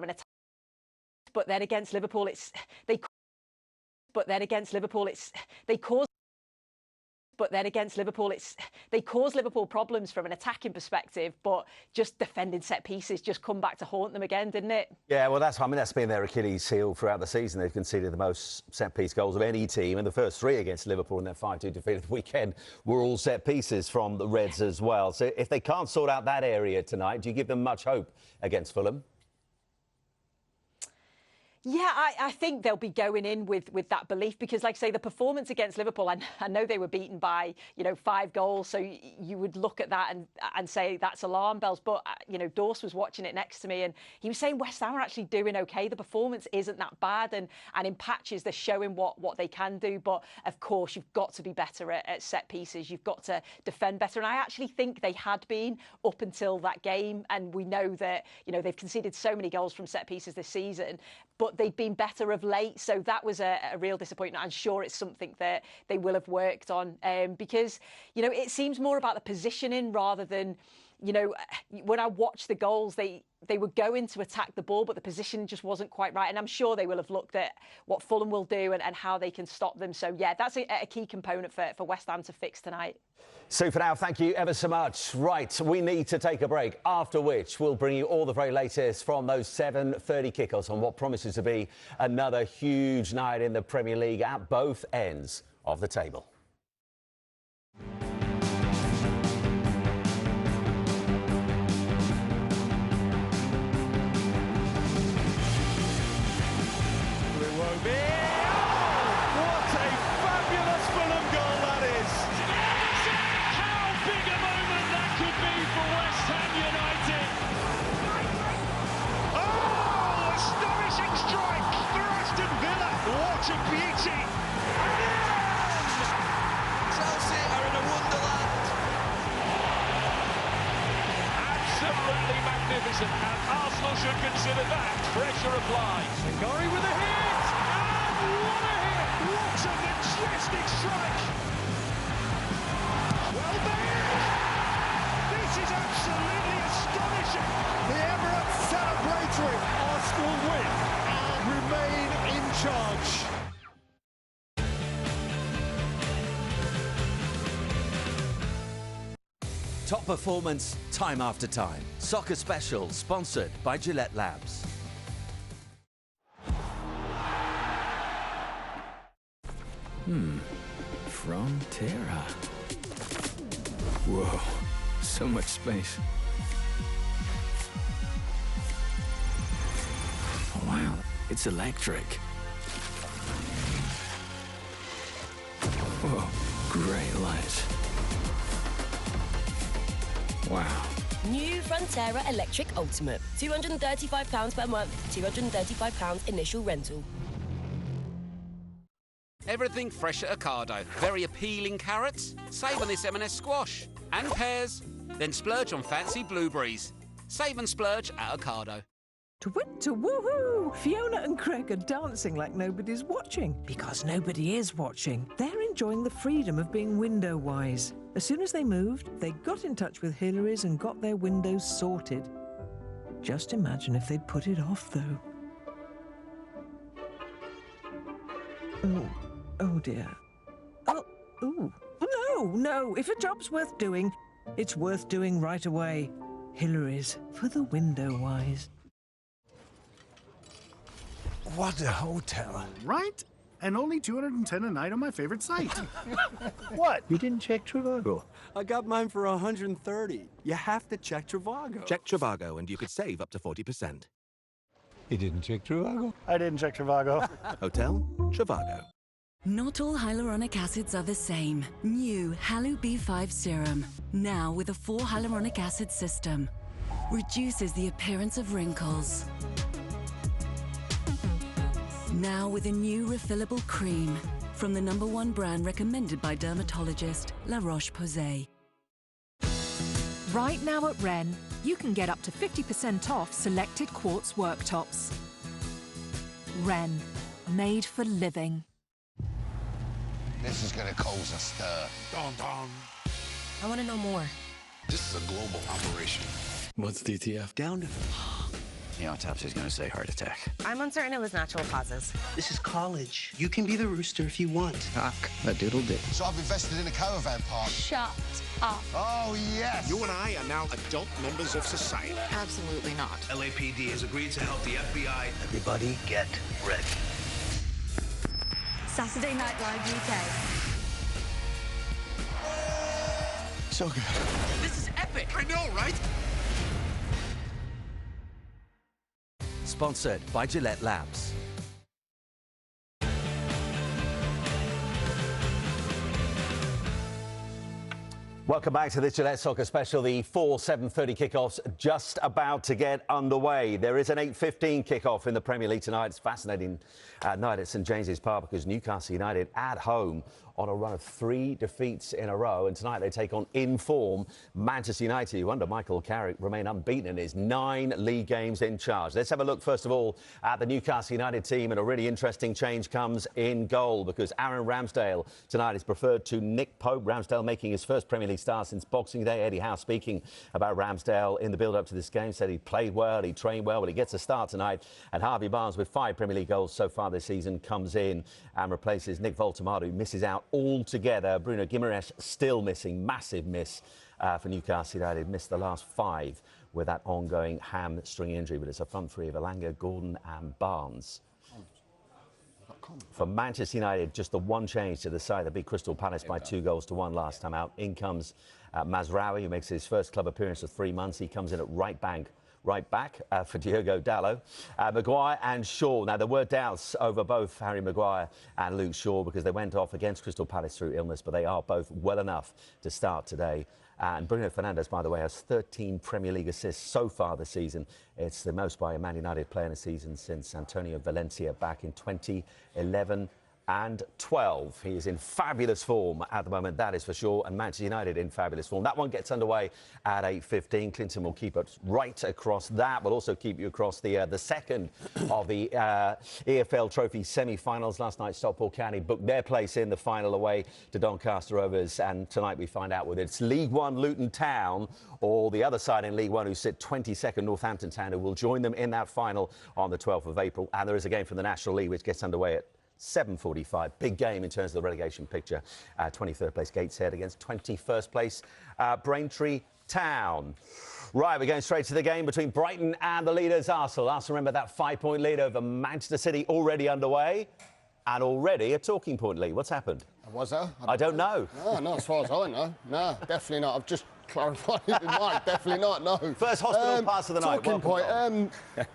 from an attack. But then against Liverpool, they cause. But then against Liverpool, they cause Liverpool problems from an attacking perspective, but just defending set pieces just come back to haunt them again, didn't it? Yeah, well, that's been their Achilles heel throughout the season. They've conceded the most set-piece goals of any team, and the first 3 against Liverpool in their 5-2 defeat at the weekend were all set pieces from the Reds as well. So if they can't sort out that area tonight, do you give them much hope against Fulham? Yeah, I think they'll be going in with that belief because, like I say, the performance against Liverpool, I know they were beaten by, 5 goals, so you would look at that and say that's alarm bells. But, Dorse was watching it next to me and he was saying West Ham are actually doing OK. The performance isn't that bad and in patches they're showing what they can do. But, of course, you've got to be better at set pieces. You've got to defend better. And I actually think they had been up until that game. And we know that, they've conceded so many goals from set pieces this season. But they've been better of late, so that was a real disappointment. I'm sure it's something that they will have worked on because, it seems more about the positioning rather than, when I watched the goals, they were going to attack the ball, but the position just wasn't quite right. And I'm sure they will have looked at what Fulham will do and how they can stop them. So, yeah, that's a key component for West Ham to fix tonight. So for now, thank you ever so much. Right, we need to take a break, after which we'll bring you all the very latest from those 7:30 kickoffs on what promises to be another huge night in the Premier League at both ends of the table. And Arsenal should consider that. Pressure applied. Sangari with a hit! And what a hit! What a majestic strike! Well made! This is absolutely astonishing! The Emirates celebratory. Arsenal win and remain in charge. Top performance, time after time. Soccer Special, sponsored by Gillette Labs. Frontera. Whoa, so much space. Oh, wow, it's electric. Whoa, great lights. Wow. New Frontera Electric Ultimate. £235 per month, £235 initial rental. Everything fresh at Ocado. Very appealing carrots. Save on this M&S squash. And pears. Then splurge on fancy blueberries. Save and splurge at Ocado. Twitter, woohoo! Fiona and Craig are dancing like nobody's watching. Because nobody is watching. They're enjoying the freedom of being window-wise. As soon as they moved, they got in touch with Hillary's and got their windows sorted. Just imagine if they'd put it off, though. Oh dear. No, if a job's worth doing, it's worth doing right away. Hillary's, for the window-wise. What a hotel. Right? And only $210 a night on my favorite site. What? You didn't check Trivago? I got mine for $130. You have to check Trivago. Check Trivago and you could save up to 40%. You didn't check Trivago? I didn't check Trivago. Hotel Trivago. Not all hyaluronic acids are the same. New Halu B5 Serum. Now with a 4 hyaluronic acid system. Reduces the appearance of wrinkles. Now with a new refillable cream from the #1 brand recommended by dermatologist La Roche-Posay. Right now at Wren, you can get up to 50% off selected quartz worktops. Wren, made for living. This is gonna cause a stir. Dun, dun. I want to know more. This is a global operation. What's DTF down to? The autopsy's going to say heart attack. I'm uncertain it was natural causes. This is college. You can be the rooster if you want. Cock a doodle dick. So I've invested in a caravan park. Shut up. Oh, yes. You and I are now adult members of society. Absolutely not. LAPD has agreed to help the FBI. Everybody get ready. Saturday Night Live UK. So good. This is epic. I know, right? Sponsored by Gillette Labs. Welcome back to this Gillette Soccer Special. The 7:30 kickoffs just about to get underway. There is an 8:15 kickoff in the Premier League tonight. It's a fascinating night at St James's Park because Newcastle United at home on a run of 3 defeats in a row, and tonight they take on in form Manchester United, who under Michael Carrick remain unbeaten in his 9 league games in charge. Let's have a look first of all at the Newcastle United team, and a really interesting change comes in goal because Aaron Ramsdale tonight is preferred to Nick Pope. Ramsdale making his first Premier League start since Boxing Day. Eddie Howe speaking about Ramsdale in the build-up to this game said he played well, he trained well, but he gets a start tonight. And Harvey Barnes, with 5 Premier League goals so far this season, comes in and replaces Nick Voltemade, who misses out altogether. Bruno Guimaraes still missing, massive miss for Newcastle United. Missed the last 5 with that ongoing hamstring injury, but it's a front three of Elanga, Gordon and Barnes. For Manchester United, just the one change to the side. They beat Crystal Palace by 2-1 last time out. In comes Mazraoui, who makes his first club appearance of 3 months. He comes in at right back for Diogo Dalot. Maguire and Shaw. Now, there were doubts over both Harry Maguire and Luke Shaw because they went off against Crystal Palace through illness, but they are both well enough to start today. And Bruno Fernandes, by the way, has 13 Premier League assists so far this season. It's the most by a Man United player in a season since Antonio Valencia back in 2011 and 12. He is in fabulous form at the moment, that is for sure, and Manchester United in fabulous form. That one gets underway at 8:15. Clinton will keep us right across that. We'll also keep you across the second of the EFL Trophy semi-finals. Last night, Stockport County booked their place in the final away to Doncaster Rovers, and tonight we find out whether it's League One Luton Town or the other side in League One who sit 22nd, Northampton Town, who will join them in that final on the 12th of April. And there is a game from the National League which gets underway at 7:45. Big game in terms of the relegation picture. 23rd place Gateshead against 21st place Braintree Town. Right, we're going straight to the game between Brighton and the leaders Arsenal. Arsenal, remember that 5-point lead over Manchester City already underway, and already a talking point lead. What's happened? Was there? I don't know. No, not as far as I know. No, definitely not. I've just clarified it with Mike. Definitely not, no. First hospital pass of the night. Talking point.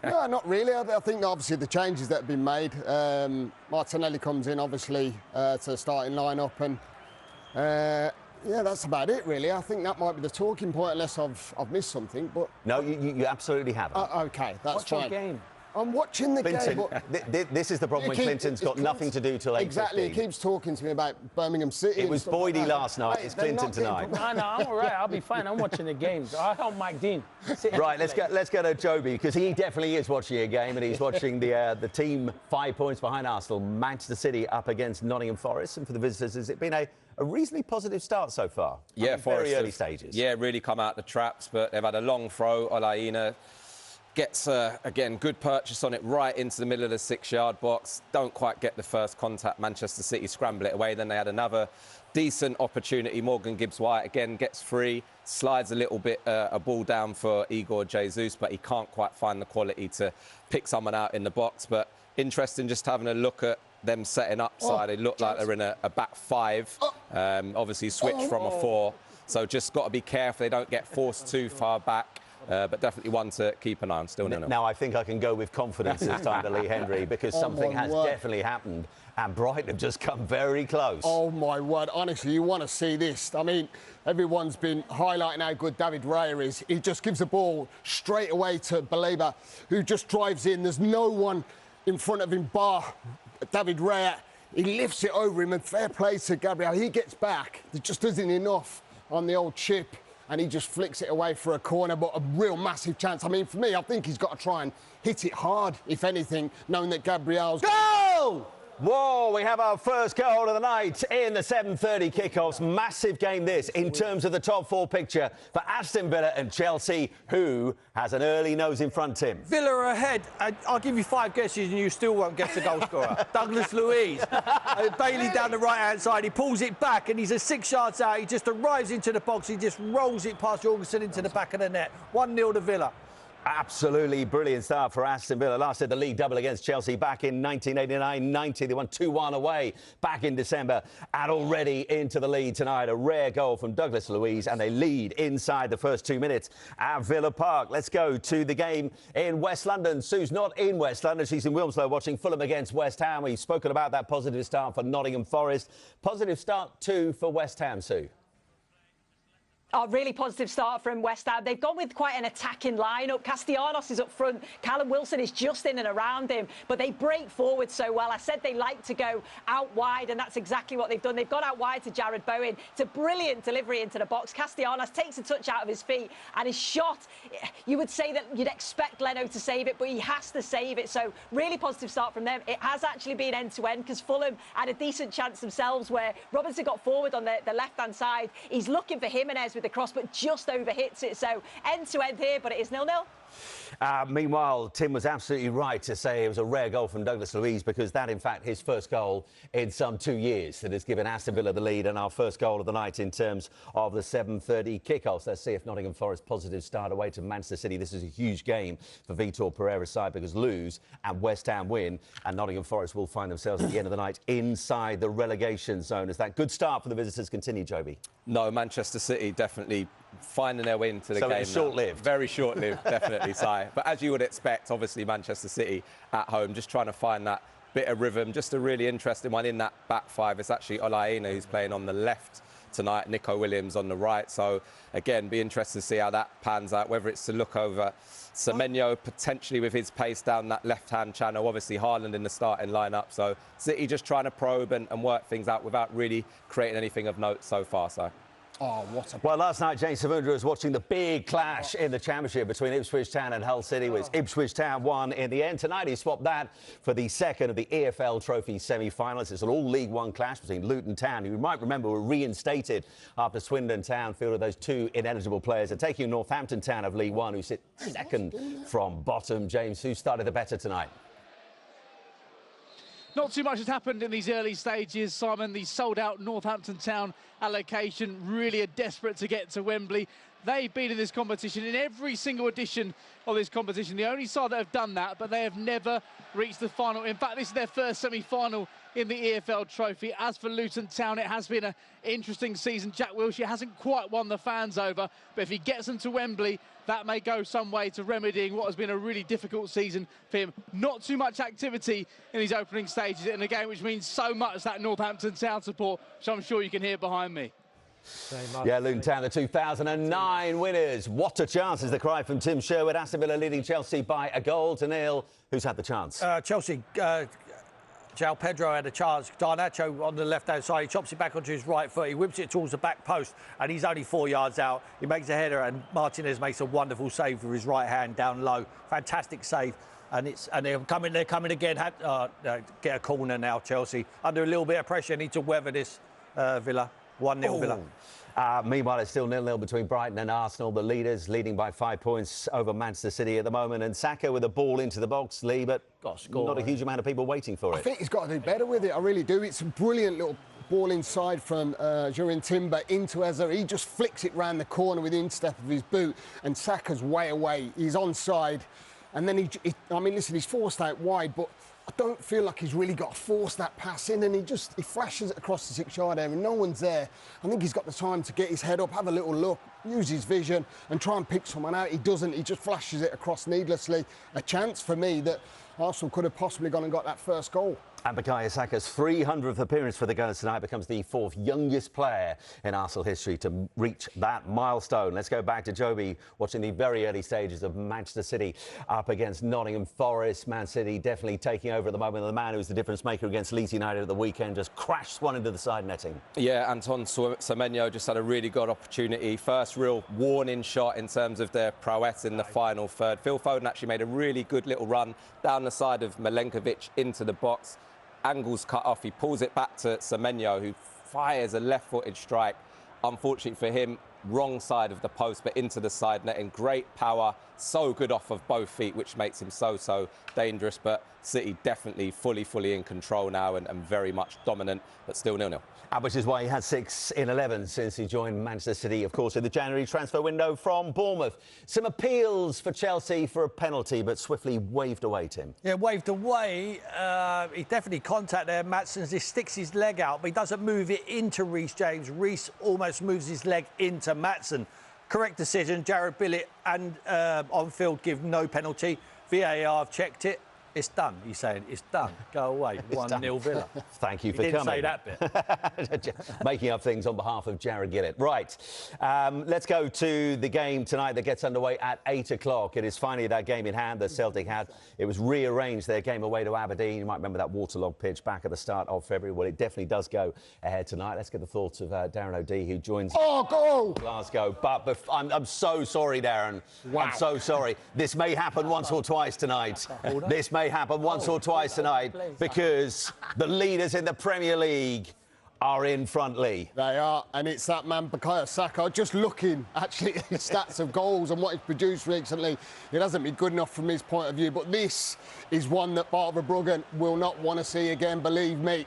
No, not really. I think obviously the changes that have been made. Martinelli comes in, obviously, to the starting lineup, and yeah, that's about it, really. I think that might be the talking point, unless I've missed something. But no, you absolutely haven't. OK, that's fine. Watch your game. I'm watching the Clinton, game. But this is the problem when Clinton's got nothing to do till 8:15. Exactly, he keeps talking to me about Birmingham City. It was Boydie last night, it's Clinton tonight. No, I'm all right, I'll be fine. I'm watching the games. I'll help Mike Dean. Right, let's go to Joby, because he definitely is watching a game, and he's watching the team 5 points behind Arsenal, Manchester City up against Nottingham Forest. And for the visitors, has it been a reasonably positive start so far? Yeah, very early stages. Yeah, really come out the traps, but they've had a long throw. Olaina gets, again, good purchase on it right into the middle of the 6-yard box. Don't quite get the first contact. Manchester City scramble it away. Then they had another decent opportunity. Morgan Gibbs-White, again, gets free, slides a little bit, a ball down for Igor Jesus, but he can't quite find the quality to pick someone out in the box. But interesting just having a look at them setting up side. They look like they're in a back 5. Obviously switched from a 4. So just got to be careful they don't get forced too far back. But definitely one to keep an eye on. Still no. Now I think I can go with confidence this time to Lee Hendrie, because something has definitely happened, and Brighton have just come very close. Oh my word! Honestly, you want to see this? I mean, everyone's been highlighting how good David Raya is. He just gives the ball straight away to Baleba, who just drives in. There's no one in front of him bar David Raya. He lifts it over him, and fair play to Gabriel. He gets back. There just isn't enough on the old chip, and he just flicks it away for a corner, but a real massive chance. I mean, for me, I think he's got to try and hit it hard, if anything, knowing that Gabriel's... Goal! Whoa, we have our first goal of the night in the 7:30 kickoffs. Massive game this in terms of the top four picture for Aston Villa and Chelsea, who has an early nose in front, Tim. Villa are ahead. I'll give you 5 guesses and you still won't guess the goal scorer. Douglas Luiz. Bailey down the right-hand side. He pulls it back and he's a 6 yards out. He just arrives into the box. He just rolls it past Jorgensen into the back of the net. 1-0 to Villa. Absolutely brilliant start for Aston Villa. Last had the league double against Chelsea back in 1989-90. They won 2-1 away back in December and already into the lead tonight. A rare goal from Douglas Luiz and they lead inside the first 2 minutes at Villa Park. Let's go to the game in West London. Sue's not in West London. She's in Wilmslow watching Fulham against West Ham. We've spoken about that positive start for Nottingham Forest. Positive start too for West Ham, Sue. A really positive start from West Ham. They've gone with quite an attacking lineup. Castellanos is up front. Callum Wilson is just in and around him, but they break forward so well. I said they like to go out wide, and that's exactly what they've done. They've gone out wide to Jared Bowen. It's a brilliant delivery into the box. Castellanos takes a touch out of his feet, and his shot, you would say that you'd expect Leno to save it, but he has to save it. So really positive start from them. It has actually been end-to-end because Fulham had a decent chance themselves where Robinson got forward on the left-hand side. He's looking for Jimenez with the cross, but just overhits it. So end-to-end here, but it is 0-0. Meanwhile, Tim was absolutely right to say it was a rare goal from Douglas Luiz because that, in fact, his first goal in some 2 years that has given Aston Villa the lead and our first goal of the night in terms of the 7:30 kickoffs. Let's see if Nottingham Forest positive start away to Manchester City. This is a huge game for Vitor Pereira's side because lose and West Ham win and Nottingham Forest will find themselves at the end of the night inside the relegation zone. Is that good start for the visitors continue, Joby? No, Manchester City definitely finding their way into the game. So it's short-lived. Very short-lived, definitely, Si. But as you would expect, obviously, Manchester City at home, just trying to find that bit of rhythm. Just a really interesting one in that back five. It's actually Olaina who's playing on the left tonight, Nico Williams on the right. So, again, be interested to see how that pans out, whether it's to look over Semenyo potentially with his pace down that left-hand channel. Obviously, Haaland in the starting lineup. So, City just trying to probe and work things out without really creating anything of note so far, Si. Oh, what a... Well, last night, James Savundra was watching the big clash in the Championship between Ipswich Town and Hull City, which Ipswich Town won in the end. Tonight, he swapped that for the second of the EFL Trophy semi-finals. It's an all League One clash between Luton Town, who you might remember were reinstated after Swindon Town fielded those 2 ineligible players, and taking Northampton Town of League One, who sit second from bottom. James, who started the better tonight? Not too much has happened in these early stages, Simon. The sold-out Northampton Town allocation really are desperate to get to Wembley. They've been in this competition in every single edition of this competition. The only side that have done that, but they have never reached the final. In fact, this is their first semi-final in the EFL Trophy. As for Luton Town, it has been an interesting season. Jack Wilshere hasn't quite won the fans over, but if he gets them to Wembley, that may go some way to remedying what has been a really difficult season for him. Not too much activity in these opening stages in a game which means so much, that Northampton Town support, which I'm sure you can hear behind me. Yeah, Luton Town, the 2009 winners. What a chance is the cry from Tim Sherwood. Aston Villa leading Chelsea by 1-0. Who's had the chance? Chelsea. João Pedro had a chance. Garnacho on the left-hand side. He chops it back onto his right foot. He whips it towards the back post, and he's only 4 yards out. He makes a header, and Martinez makes a wonderful save with his right hand down low. Fantastic save. And they're coming again. Get a corner now, Chelsea. Under a little bit of pressure. Need to weather this, Villa. 1-0 Villa. Meanwhile, it's still 0-0 between Brighton and Arsenal, the leaders leading by 5 points over Manchester City at the moment. And Saka with a ball into the box, Lee, but not a huge amount of people waiting for it. I think he's got to do better with it. I really do. It's a brilliant little ball inside from Jurrien Timber into Eza. He just flicks it round the corner with the instep of his boot, and Saka's way away. He's onside, and then I mean, listen, he's forced out wide, but I don't feel like he's really got to force that pass in, and he flashes it across the 6-yard area and no one's there. I think he's got the time to get his head up, have a little look, use his vision and try and pick someone out. He doesn't, he just flashes it across needlessly. A chance for me that Arsenal could have possibly gone and got that first goal. And Bukayo Saka's 300th appearance for the Gunners tonight becomes the 4th youngest player in Arsenal history to reach that milestone. Let's go back to Joby watching the very early stages of Manchester City up against Nottingham Forest. Man City definitely taking over at the moment. The man who's the difference maker against Leeds United at the weekend just crashed one into the side netting. Yeah, Anton Semenyo just had a really good opportunity. First real warning shot in terms of their prowess in the final third. Phil Foden actually made a really good little run down the side of Milenkovic into the box. angle's cut off. He pulls it back to Semenyo, who fires a left-footed strike. Unfortunately for him, wrong side of the post, but into the side net in great power. So good off of both feet, which makes him so dangerous. But City definitely fully in control now and very much dominant, but still 0-0. Which is why he had 6 in 11 since he joined Manchester City, of course, in the January transfer window from Bournemouth. Some appeals for Chelsea for a penalty, but swiftly waved away, Tim. Yeah, waved away. He definitely contacted there. Maatsen just sticks his leg out, but he doesn't move it into Reece James. Reece almost moves his leg into Maatsen. Correct decision. Jared Billet and on-field give no penalty. VAR have checked it. It's done, he's saying. It's done. Go away. 1-0 Villa. Thank you for He didn't coming. say that bit. Making up things on behalf of Jared Gillett. Right, let's go to the game tonight that gets underway at 8 o'clock. It is finally that game in hand that Celtic had. It was rearranged, their game away to Aberdeen. You might remember that waterlogged pitch back at the start of February. Well, it definitely does go ahead tonight. Let's get the thoughts of Darren O'Dea, who joins Glasgow. But I'm so sorry, Darren. Wow. I'm so sorry. This may happen once or twice tonight. This may happen once or twice tonight because the leaders in the Premier League are in front, Lee. They are, and it's that man, Bukayo Saka. Just looking, actually, at his stats of goals and what he's produced recently, it hasn't been good enough from his point of view. But this is one that Barbara Bruggen will not want to see again, believe me.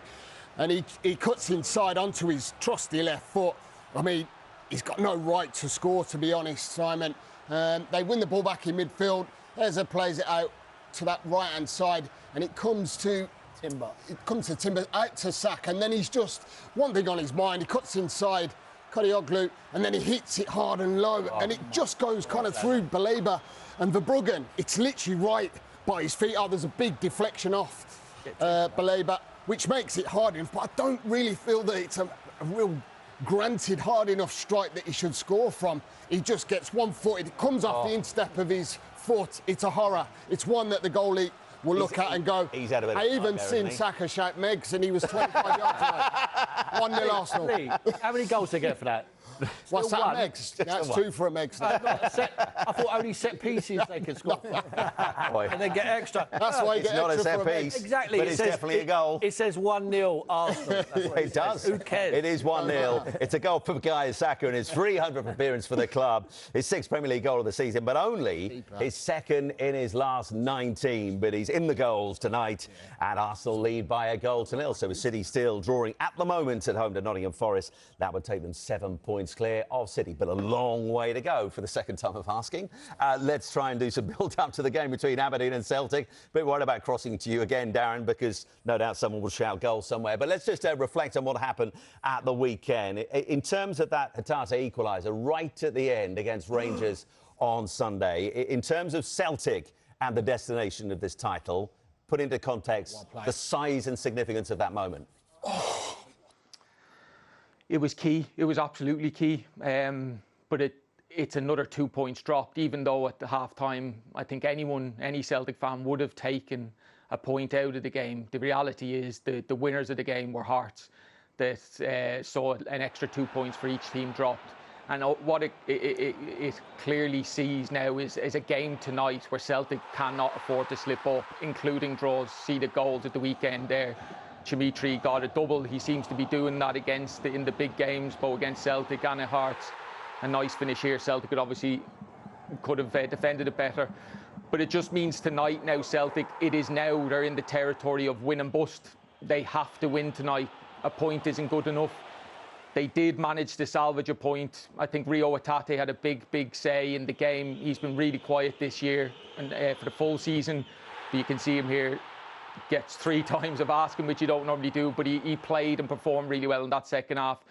And he cuts inside onto his trusty left foot. I mean, he's got no right to score, to be honest, Simon. They win the ball back in midfield. Ezra plays it out to that right-hand side, and it comes to Timber. It comes to Timber, out to Saka, and then he's just one thing on his mind. He cuts inside Kadioglu, and then he hits it hard and low, and it just goes kind of through Baleba and Verbruggen. It's literally right by his feet. There's a big deflection off Baleba, which makes it hard enough, but I don't really feel that it's a real granted hard enough strike that he should score from. He just gets one-footed. It comes off the instep of his foot. It's a horror. It's one that the goalie will look at and go, he's had a bit I of even seen Saka shout Megs, and he was 25 yards away. 1-0 Arsenal. Lee, how many goals they get for that? What's Still that, one? Megs? That's 2 for a Megs. I thought only set pieces they could score. And they get extra. That's why you It's get not a extra set for a piece, Megs. Exactly. but it's definitely a goal. It says 1-0 Arsenal. That's what It does. Who cares? It is 1-0. It's a goal for Bukayo Saka and his 300th appearance for the club. His 6th Premier League goal of the season, but only his 2nd in his last 19. But he's in the goals tonight, and Arsenal lead by a goal to 0. So with City still drawing at the moment at home to Nottingham Forest, that would take them 7 points clear of City. But a long way to go for the second time of asking. Let's try and do some build-up to the game between Aberdeen and Celtic. Bit worried about crossing to you again, Darren, because no doubt someone will shout goal somewhere. But let's just reflect on what happened at the weekend. In terms of that Hatate equaliser right at the end against Rangers on Sunday, in terms of Celtic and the destination of this title, put into context the size and significance of that moment. It was key. It was absolutely key. But it's another 2 points dropped, even though at the half-time, I think any Celtic fan would have taken a point out of the game. The reality is the winners of the game were Hearts that saw an extra 2 points for each team dropped. And what it clearly sees now is a game tonight where Celtic cannot afford to slip up, including draws. See the goals at the weekend there. Dimitri got a double. He seems to be doing that in the big games, both against Celtic and at Hearts. A nice finish here. Celtic could have defended it better. But it just means tonight now Celtic, they're in the territory of win and bust. They have to win tonight. A point isn't good enough. They did manage to salvage a point. I think Rio Hatate had a big say in the game. He's been really quiet this year and for the full season. But you can see him here. Gets 3 times of asking, which you don't normally do, but he played and performed really well in that second half.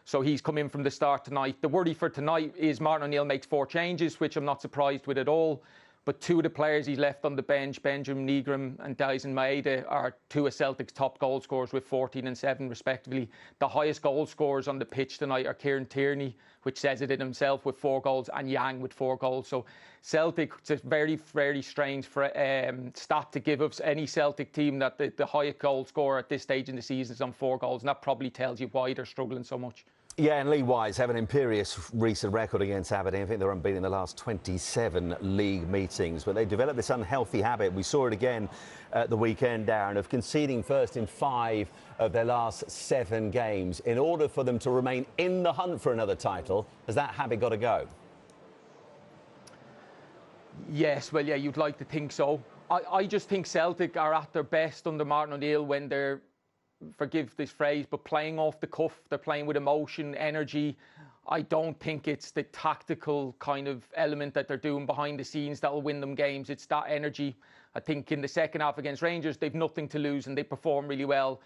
So he's come in from the start tonight. The worry for tonight is Martin O'Neill makes 4 changes, which I'm not surprised with at all. But 2 of the players he's left on the bench, Benjamin Negrim and Dyson Maeda, are 2 of Celtic's top goal scorers with 14 and 7 respectively. The highest goal scorers on the pitch tonight are Kieran Tierney, which says it in himself, with 4 goals, and Yang with 4 goals. So Celtic, it's a very, very strange stat to give of any Celtic team that the highest goal scorer at this stage in the season is on 4 goals, and that probably tells you why they're struggling so much. Yeah, and Lee Wise have an imperious recent record against Aberdeen. I think they're unbeaten in the last 27 league meetings. But they developed this unhealthy habit. We saw it again at the weekend, Darren, of conceding first in 5 of their last 7 games. In order for them to remain in the hunt for another title, has that habit got to go? Yes, well, yeah, you'd like to think so. I just think Celtic are at their best under Martin O'Neill when they're, forgive this phrase, but playing off the cuff. They're playing with emotion, energy. I don't think it's the tactical kind of element that they're doing behind the scenes that will win them games. It's that energy. I think in the second half against Rangers, they've nothing to lose and they perform really well.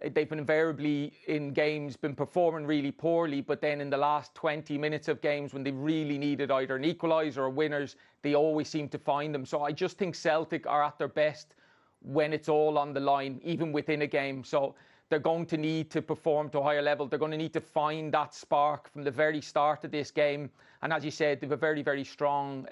They've been invariably in games been performing really poorly, but then in the last 20 minutes of games when they really needed either an equaliser or winners, they always seem to find them. So I just think Celtic are at their best when it's all on the line, even within a game. So they're going to need to perform to a higher level. They're going to need to find that spark from the very start of this game. And as you said, they've a very strong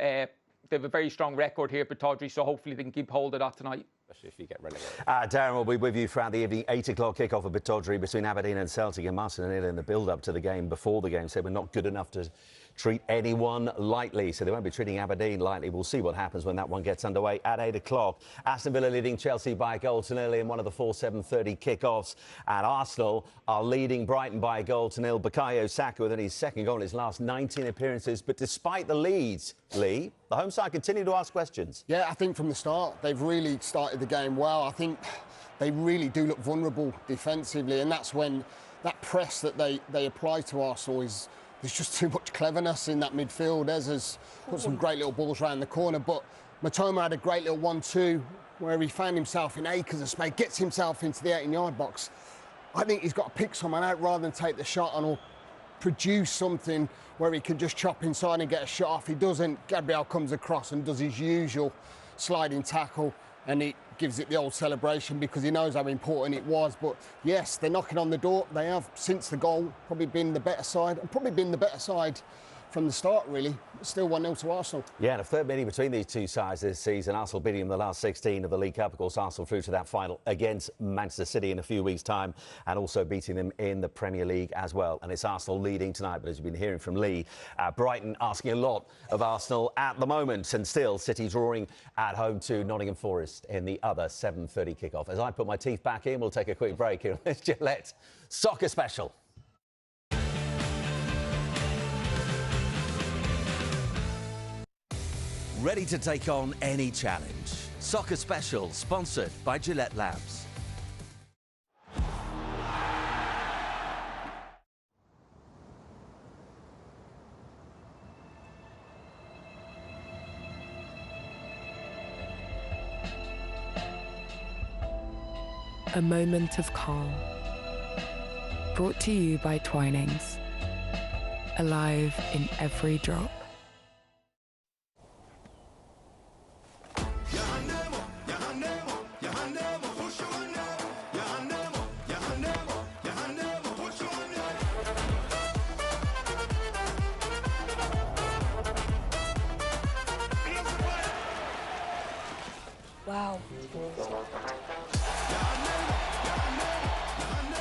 record here, Pittodrie, so hopefully they can keep hold of that tonight. Especially if you get relegated. Darren will be with you throughout the evening. 8 o'clock kick-off at Pittodrie between Aberdeen and Celtic, and Martin O'Neill in the build-up to the game, before the game, said we're not good enough to treat anyone lightly, so they won't be treating Aberdeen lightly. We'll see what happens when that one gets underway at 8 o'clock. Aston Villa leading Chelsea by a goal to nil in one of the 4 7:30 kick-offs, and Arsenal are leading Brighton by a goal to nil. Bukayo Saka with his second goal in his last 19 appearances, but despite the leads, Lee, the home side continue to ask questions. Yeah, I think from the start they've really started the game well. I think they really do look vulnerable defensively, and that's when that press that they apply to Arsenal is, there's just too much cleverness in that midfield. Ez has put some great little balls around the corner, but Matoma had a great little 1-2 where he found himself in acres of space, gets himself into the 18-yard box. I think he's got to pick someone out rather than take the shot on, or produce something where he can just chop inside and get a shot off. He doesn't. Gabriel comes across and does his usual sliding tackle, and he gives it the old celebration because he knows how important it was. But yes, they're knocking on the door. They have, since the goal, probably been the better side, and probably been the better side from the start, really. Still 1-0 to Arsenal. Yeah, and a third meeting between these two sides this season. Arsenal beating them the last 16 of the League Cup. Of course, Arsenal through to that final against Manchester City in a few weeks' time, and also beating them in the Premier League as well. And it's Arsenal leading tonight, but as you've been hearing from Lee, Brighton asking a lot of Arsenal at the moment, and still City drawing at home to Nottingham Forest in the other 7:30 kick-off. As I put my teeth back in, we'll take a quick break here on this Gillette Soccer Special. Ready to take on any challenge. Soccer Special, sponsored by Gillette Labs. A moment of calm. Brought to you by Twinings. Alive in every drop. Wow.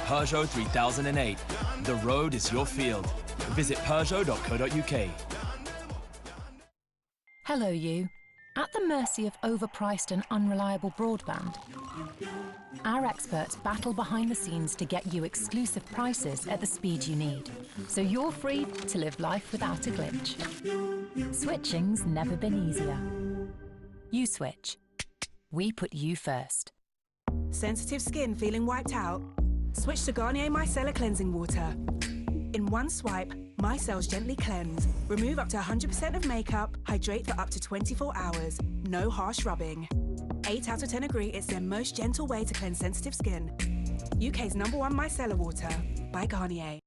Peugeot 3008. The road is your field. Visit Peugeot.co.uk. Hello, you. At the mercy of overpriced and unreliable broadband, our experts battle behind the scenes to get you exclusive prices at the speed you need, so you're free to live life without a glitch. Switching's never been easier. You switch. We put you first. Sensitive skin feeling wiped out? Switch to Garnier Micellar Cleansing Water. In one swipe, Micelles gently cleanse. Remove up to 100% of makeup, hydrate for up to 24 hours. No harsh rubbing. 8 out of 10 agree it's their most gentle way to cleanse sensitive skin. UK's #1 micellar water by Garnier.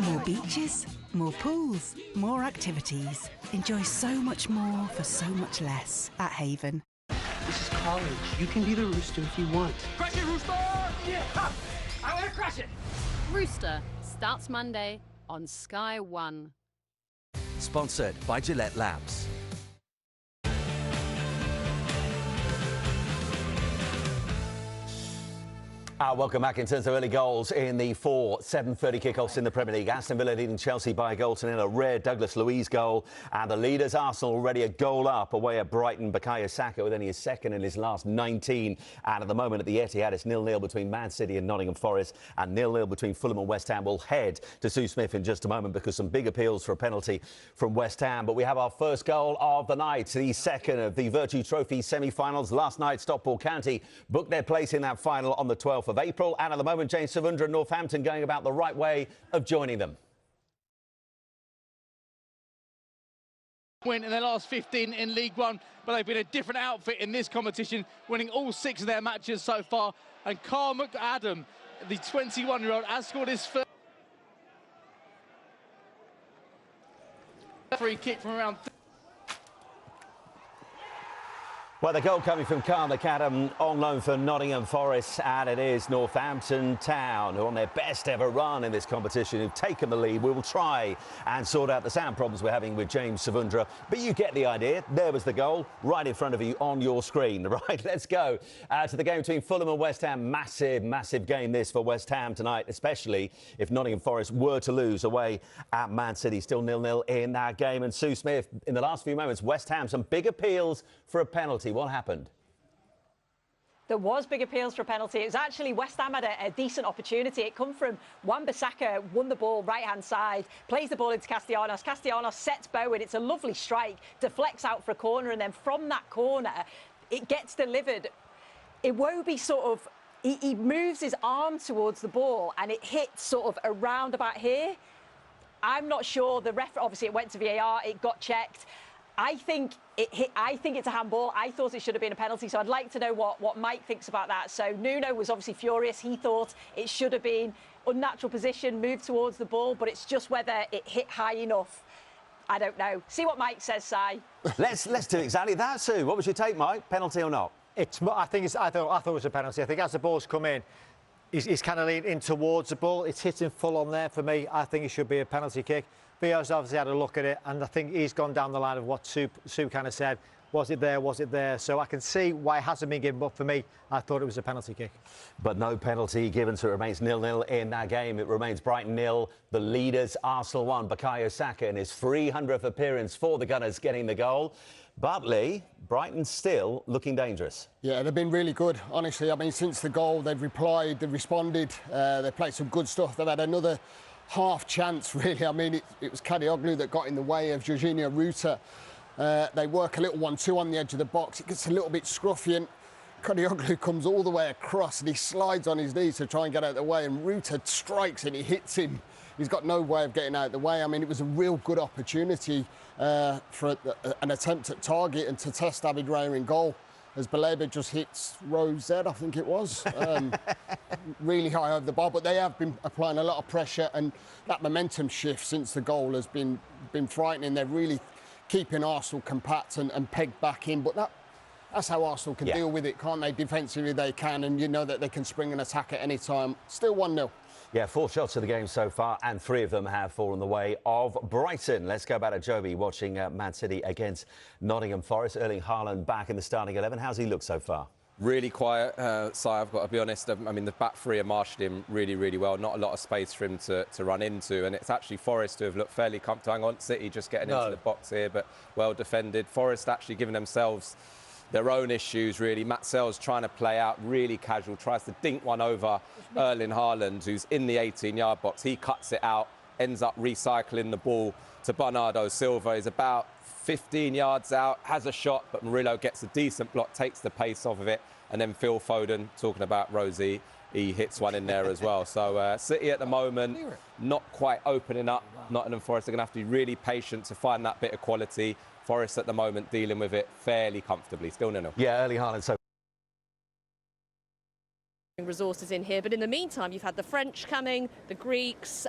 More beaches, more pools, more activities. Enjoy so much more for so much less at Haven. This is college. You can be the Rooster if you want. Crash it, Rooster! Yeah! I want to crash it! Rooster starts Monday on Sky One. Sponsored by Gillette Labs. Welcome back. In terms of early goals in the 7:30 kickoffs in the Premier League, Aston Villa leading Chelsea by a goal to nil, a rare Douglas Luiz goal, and the leaders Arsenal already a goal up away at Brighton. Bukayo Saka with only his second in his last 19, and at the moment at the Etihad it's 0-0 between Man City and Nottingham Forest, and 0-0 between Fulham and West Ham. We'll head to Sue Smith in just a moment because some big appeals for a penalty from West Ham. But we have our first goal of the night, the second of the Virtue Trophy semi-finals. Last night Stockport County booked their place in that final on the 12th of April, and at the moment James Savundra and Northampton going about the right way of joining them. Win in their last 15 in League One, but they've been a different outfit in this competition, winning all 6 of their matches so far. And Carl McAdam, the 21-year-old, has scored his first free kick from around. Well, the goal coming from Carl McAdam on loan for Nottingham Forest, and it is Northampton Town who on their best ever run in this competition who've taken the lead. We will try and sort out the sound problems we're having with James Savundra, but you get the idea. There was the goal right in front of you on your screen. Right, let's go to the game between Fulham and West Ham. Massive game this for West Ham tonight, especially if Nottingham Forest were to lose away at Man City. Still 0-0 in that game. And Sue Smith, in the last few moments, West Ham, some big appeals for a penalty. What happened? There was big appeals for a penalty. It was actually West Ham had a decent opportunity. It come from Wan-Bissaka, won the ball right-hand side, plays the ball into Castellanos. Castellanos sets Bowen. It's a lovely strike, deflects out for a corner, and then from that corner, it gets delivered. Iwobi sort of, he moves his arm towards the ball, and it hits sort of around about here. I'm not sure. The referee, obviously, it went to VAR. It got checked. I think it hit. I think it's a handball. I thought it should have been a penalty, so I'd like to know what Mike thinks about that. So Nuno was obviously furious. He thought it should have been unnatural position, moved towards the ball, but it's just whether it hit high enough. I don't know. See what Mike says, Si. Let's do exactly that, Sue. What was your take, Mike? Penalty or not? I thought it was a penalty. I think as the ball's come in, he's kind of leaned in towards the ball. It's hitting full on there for me. I think it should be a penalty kick. VAR's obviously had a look at it, and I think he's gone down the line of what Sue kind of said. Was it there? Was it there? So I can see why it hasn't been given, but for me, I thought it was a penalty kick. But no penalty given, so it remains 0-0 in that game. It remains Brighton 0, the leaders Arsenal 1. Bukayo Saka in his 300th appearance for the Gunners getting the goal. But Lee, Brighton still looking dangerous. Yeah, they've been really good, honestly. I mean, since the goal, they've replied, they've responded, they've played some good stuff. They've had another half chance, really. I mean, it was Kadioglu that got in the way of Jorginho Ruta. They work a little 1-2 on the edge of the box. It gets a little bit scruffy, and Kadioglu comes all the way across and he slides on his knees to try and get out of the way, and Ruta strikes and he hits him. He's got no way of getting out of the way. I mean, it was a real good opportunity for an attempt at target and to test David Raya in goal, as Baleba just hits row Z, I think it was, really high over the bar. But they have been applying a lot of pressure, and that momentum shift since the goal has been frightening. They're really keeping Arsenal compact and pegged back in. But that's how Arsenal can deal with it, can't they? Defensively they can, and you know that they can spring an attack at any time. Still 1-0. Yeah, 4 shots of the game so far, and 3 of them have fallen the way of Brighton. Let's go back to Joby watching Man City against Nottingham Forest. Erling Haaland back in the starting 11. How's he looked so far? Really quiet, Si, I've got to be honest. I mean, the back three have marshaled him really well. Not a lot of space for him to run into, and it's actually Forest who have looked fairly comfortable. Hang on, City just getting into the box here, but well defended. Forest actually giving themselves their own issues, really. Matt Sells trying to play out really casual, tries to dink one over Erling Haaland, who's in the 18-yard box. He cuts it out, ends up recycling the ball to Bernardo Silva. He's about 15 yards out, has a shot, but Murillo gets a decent block, takes the pace off of it, and then Phil Foden, talking about Rosie, he hits one in there as well. So City at the moment, not quite opening up. Nottingham Forest are going to have to be really patient to find that bit of quality. Forest at the moment dealing with it fairly comfortably. Still 0-0. Yeah, Erling Haaland. So resources in here, but in the meantime you've had the French coming, the Greeks,